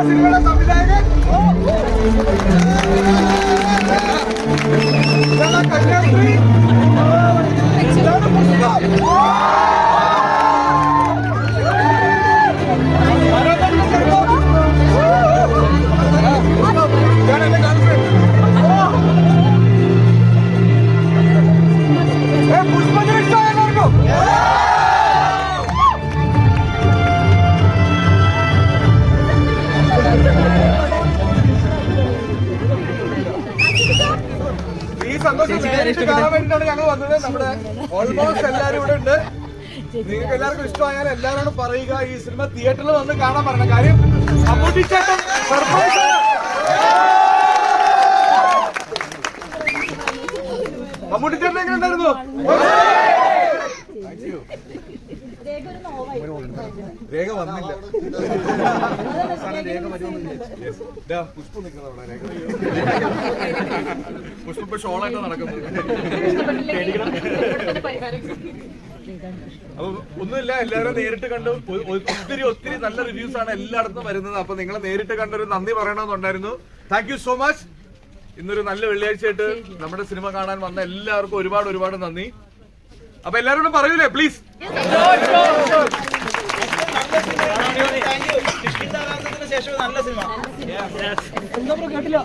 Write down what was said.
സിനിമയുടെ സംവിധായകൻ കന്യാസ്ത്രീ കാണാൻ വേണ്ടിയിട്ടാണ് ഞങ്ങൾ വന്നത്. നമ്മുടെ ഓൾമോസ്റ്റ് എല്ലാവരും ഇവിടെ ഉണ്ട്. നിങ്ങൾക്ക് എല്ലാവർക്കും ഇഷ്ടമായാൽ എല്ലാവരോടും പറയുക ഈ സിനിമ തിയേറ്ററിൽ വന്ന് കാണാൻ പറഞ്ഞ കാര്യം. മമ്മൂട്ടി ചേട്ടൻ സർപ്രൈസ്. മമ്മൂട്ടി ചേട്ടൻ എങ്ങനെ ഉണ്ടായിരുന്നു? രേഖ വന്നില്ല. പുഷ്പ നിൽക്കുന്ന പുഷ്പ ഇപ്പൊ ഷോളായിട്ട് നടക്കുന്നത്. അപ്പൊ ഒന്നുമില്ല, എല്ലാവരും നേരിട്ട് കണ്ടു. ഒത്തിരി നല്ല റിവ്യൂസ് ആണ് എല്ലായിടത്തും വരുന്നത്. അപ്പൊ നിങ്ങളെ നേരിട്ട് കണ്ടൊരു നന്ദി പറയണമെന്നുണ്ടായിരുന്നു. Thank you so much. ഇന്നൊരു നല്ല വെള്ളിയാഴ്ചയായിട്ട് നമ്മുടെ സിനിമ കാണാൻ വന്ന എല്ലാവർക്കും ഒരുപാട് നന്ദി. അപ്പൊ എല്ലാവരോടും പറയൂലേ പ്ലീസ്? ശേഷം നല്ല സിനിമ കേട്ടില്ല.